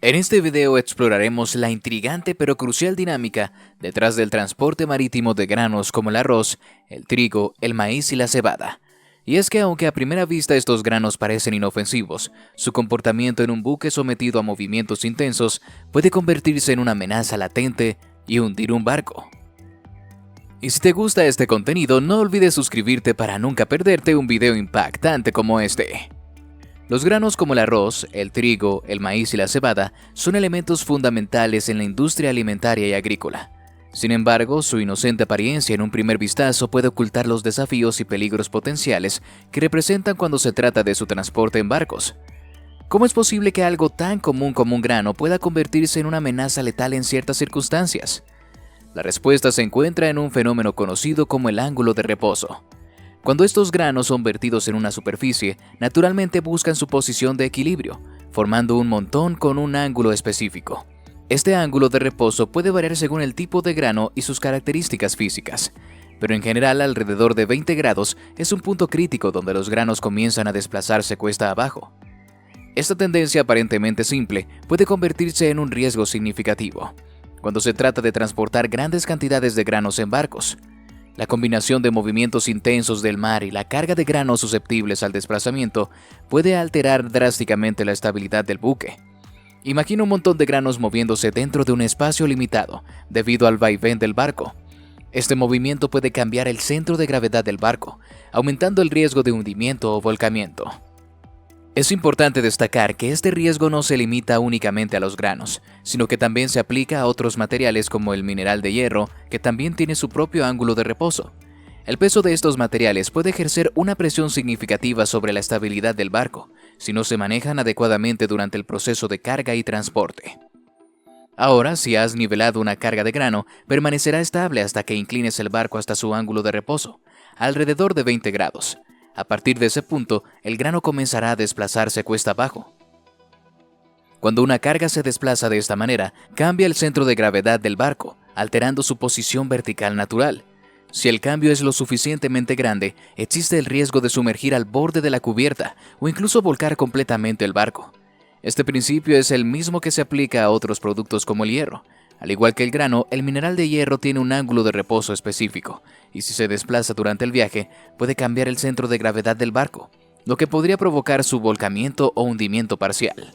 En este video exploraremos la intrigante pero crucial dinámica detrás del transporte marítimo de granos como el arroz, el trigo, el maíz y la cebada. Y es que aunque a primera vista estos granos parecen inofensivos, su comportamiento en un buque sometido a movimientos intensos puede convertirse en una amenaza latente y hundir un barco. Y si te gusta este contenido, no olvides suscribirte para nunca perderte un video impactante como este. Los granos como el arroz, el trigo, el maíz y la cebada son elementos fundamentales en la industria alimentaria y agrícola. Sin embargo, su inocente apariencia en un primer vistazo puede ocultar los desafíos y peligros potenciales que representan cuando se trata de su transporte en barcos. ¿Cómo es posible que algo tan común como un grano pueda convertirse en una amenaza letal en ciertas circunstancias? La respuesta se encuentra en un fenómeno conocido como el ángulo de reposo. Cuando estos granos son vertidos en una superficie, naturalmente buscan su posición de equilibrio, formando un montón con un ángulo específico. Este ángulo de reposo puede variar según el tipo de grano y sus características físicas, pero en general alrededor de 20 grados es un punto crítico donde los granos comienzan a desplazarse cuesta abajo. Esta tendencia aparentemente simple puede convertirse en un riesgo significativo cuando se trata de transportar grandes cantidades de granos en barcos. La combinación de movimientos intensos del mar y la carga de granos susceptibles al desplazamiento puede alterar drásticamente la estabilidad del buque. Imagina un montón de granos moviéndose dentro de un espacio limitado debido al vaivén del barco. Este movimiento puede cambiar el centro de gravedad del barco, aumentando el riesgo de hundimiento o volcamiento. Es importante destacar que este riesgo no se limita únicamente a los granos, sino que también se aplica a otros materiales como el mineral de hierro, que también tiene su propio ángulo de reposo. El peso de estos materiales puede ejercer una presión significativa sobre la estabilidad del barco, si no se manejan adecuadamente durante el proceso de carga y transporte. Ahora, si has nivelado una carga de grano, permanecerá estable hasta que inclines el barco hasta su ángulo de reposo, alrededor de 20 grados. A partir de ese punto, el grano comenzará a desplazarse cuesta abajo. Cuando una carga se desplaza de esta manera, cambia el centro de gravedad del barco, alterando su posición vertical natural. Si el cambio es lo suficientemente grande, existe el riesgo de sumergir al borde de la cubierta o incluso volcar completamente el barco. Este principio es el mismo que se aplica a otros productos como el hierro. Al igual que el grano, el mineral de hierro tiene un ángulo de reposo específico, y si se desplaza durante el viaje, puede cambiar el centro de gravedad del barco, lo que podría provocar su volcamiento o hundimiento parcial.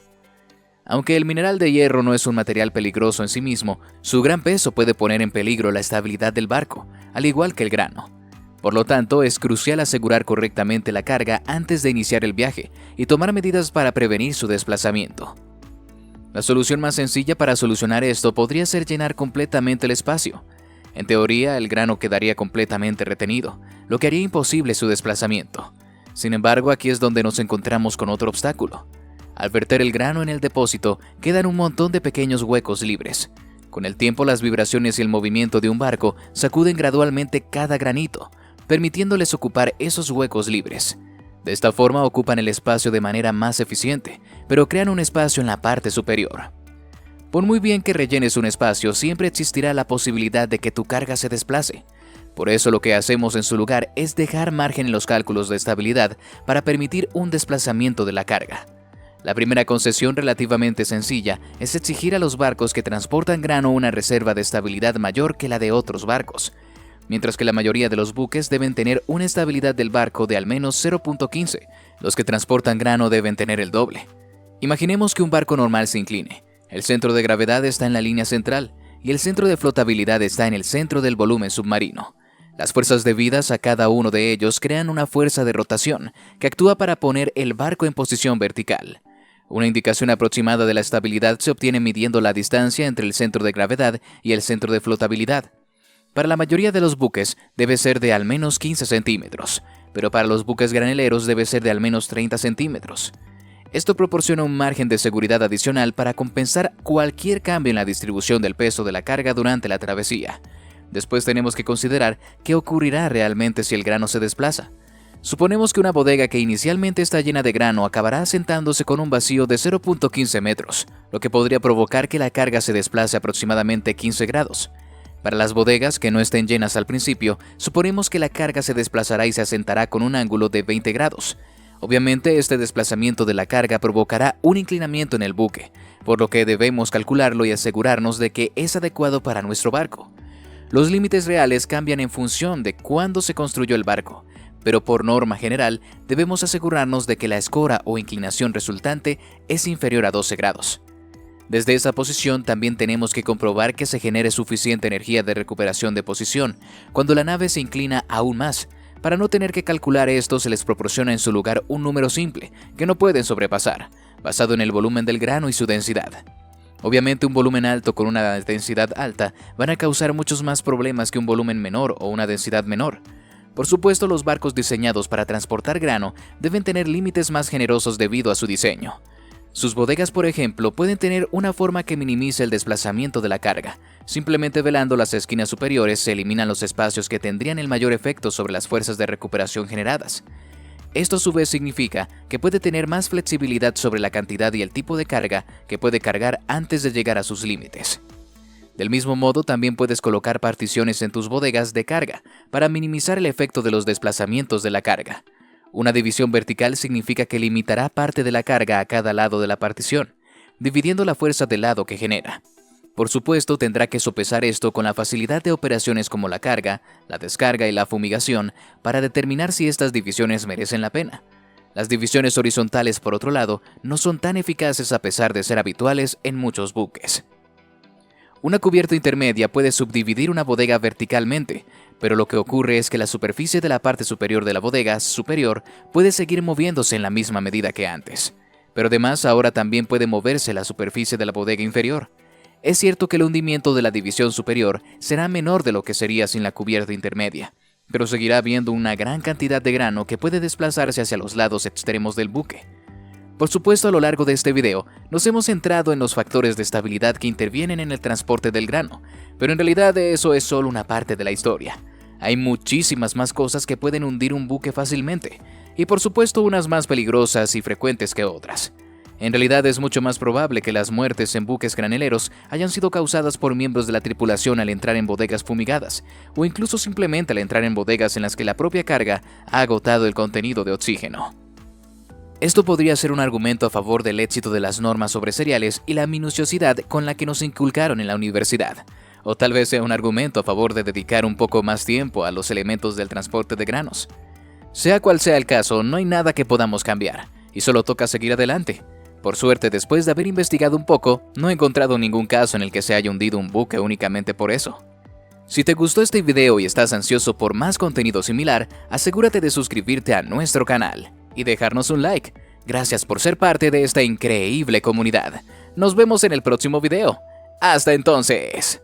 Aunque el mineral de hierro no es un material peligroso en sí mismo, su gran peso puede poner en peligro la estabilidad del barco, al igual que el grano. Por lo tanto, es crucial asegurar correctamente la carga antes de iniciar el viaje y tomar medidas para prevenir su desplazamiento. La solución más sencilla para solucionar esto podría ser llenar completamente el espacio. En teoría, el grano quedaría completamente retenido, lo que haría imposible su desplazamiento. Sin embargo, aquí es donde nos encontramos con otro obstáculo. Al verter el grano en el depósito, quedan un montón de pequeños huecos libres. Con el tiempo, las vibraciones y el movimiento de un barco sacuden gradualmente cada granito, permitiéndoles ocupar esos huecos libres. De esta forma ocupan el espacio de manera más eficiente, pero crean un espacio en la parte superior. Por muy bien que rellenes un espacio, siempre existirá la posibilidad de que tu carga se desplace. Por eso lo que hacemos en su lugar es dejar margen en los cálculos de estabilidad para permitir un desplazamiento de la carga. La primera concesión relativamente sencilla es exigir a los barcos que transportan grano una reserva de estabilidad mayor que la de otros barcos, mientras que la mayoría de los buques deben tener una estabilidad del barco de al menos 0.15, los que transportan grano deben tener el doble. Imaginemos que un barco normal se incline. El centro de gravedad está en la línea central y el centro de flotabilidad está en el centro del volumen submarino. Las fuerzas debidas a cada uno de ellos crean una fuerza de rotación que actúa para poner el barco en posición vertical. Una indicación aproximada de la estabilidad se obtiene midiendo la distancia entre el centro de gravedad y el centro de flotabilidad. Para la mayoría de los buques debe ser de al menos 15 centímetros, pero para los buques graneleros debe ser de al menos 30 centímetros. Esto proporciona un margen de seguridad adicional para compensar cualquier cambio en la distribución del peso de la carga durante la travesía. Después tenemos que considerar qué ocurrirá realmente si el grano se desplaza. Suponemos que una bodega que inicialmente está llena de grano acabará asentándose con un vacío de 0.15 metros, lo que podría provocar que la carga se desplace aproximadamente 15 grados. Para las bodegas que no estén llenas al principio, suponemos que la carga se desplazará y se asentará con un ángulo de 20 grados. Obviamente, este desplazamiento de la carga provocará un inclinamiento en el buque, por lo que debemos calcularlo y asegurarnos de que es adecuado para nuestro barco. Los límites reales cambian en función de cuándo se construyó el barco, pero por norma general debemos asegurarnos de que la escora o inclinación resultante es inferior a 12 grados. Desde esa posición también tenemos que comprobar que se genere suficiente energía de recuperación de posición cuando la nave se inclina aún más. Para no tener que calcular esto, se les proporciona en su lugar un número simple que no pueden sobrepasar, basado en el volumen del grano y su densidad. Obviamente, un volumen alto con una densidad alta van a causar muchos más problemas que un volumen menor o una densidad menor. Por supuesto, los barcos diseñados para transportar grano deben tener límites más generosos debido a su diseño. Sus bodegas, por ejemplo, pueden tener una forma que minimice el desplazamiento de la carga. Simplemente velando las esquinas superiores se eliminan los espacios que tendrían el mayor efecto sobre las fuerzas de recuperación generadas. Esto a su vez significa que puede tener más flexibilidad sobre la cantidad y el tipo de carga que puede cargar antes de llegar a sus límites. Del mismo modo, también puedes colocar particiones en tus bodegas de carga para minimizar el efecto de los desplazamientos de la carga. Una división vertical significa que limitará parte de la carga a cada lado de la partición, dividiendo la fuerza del lado que genera. Por supuesto, tendrá que sopesar esto con la facilidad de operaciones como la carga, la descarga y la fumigación para determinar si estas divisiones merecen la pena. Las divisiones horizontales, por otro lado, no son tan eficaces a pesar de ser habituales en muchos buques. Una cubierta intermedia puede subdividir una bodega verticalmente, pero lo que ocurre es que la superficie de la parte superior de la bodega superior puede seguir moviéndose en la misma medida que antes. Pero además ahora también puede moverse la superficie de la bodega inferior. Es cierto que el hundimiento de la división superior será menor de lo que sería sin la cubierta intermedia, pero seguirá habiendo una gran cantidad de grano que puede desplazarse hacia los lados extremos del buque. Por supuesto, a lo largo de este video, nos hemos centrado en los factores de estabilidad que intervienen en el transporte del grano, pero en realidad eso es solo una parte de la historia. Hay muchísimas más cosas que pueden hundir un buque fácilmente, y por supuesto unas más peligrosas y frecuentes que otras. En realidad es mucho más probable que las muertes en buques graneleros hayan sido causadas por miembros de la tripulación al entrar en bodegas fumigadas, o incluso simplemente al entrar en bodegas en las que la propia carga ha agotado el contenido de oxígeno. Esto podría ser un argumento a favor del éxito de las normas sobre cereales y la minuciosidad con la que nos inculcaron en la universidad. O tal vez sea un argumento a favor de dedicar un poco más tiempo a los elementos del transporte de granos. Sea cual sea el caso, no hay nada que podamos cambiar, y solo toca seguir adelante. Por suerte, después de haber investigado un poco, no he encontrado ningún caso en el que se haya hundido un buque únicamente por eso. Si te gustó este video y estás ansioso por más contenido similar, asegúrate de suscribirte a nuestro canal y dejarnos un like. Gracias por ser parte de esta increíble comunidad. Nos vemos en el próximo video. ¡Hasta entonces!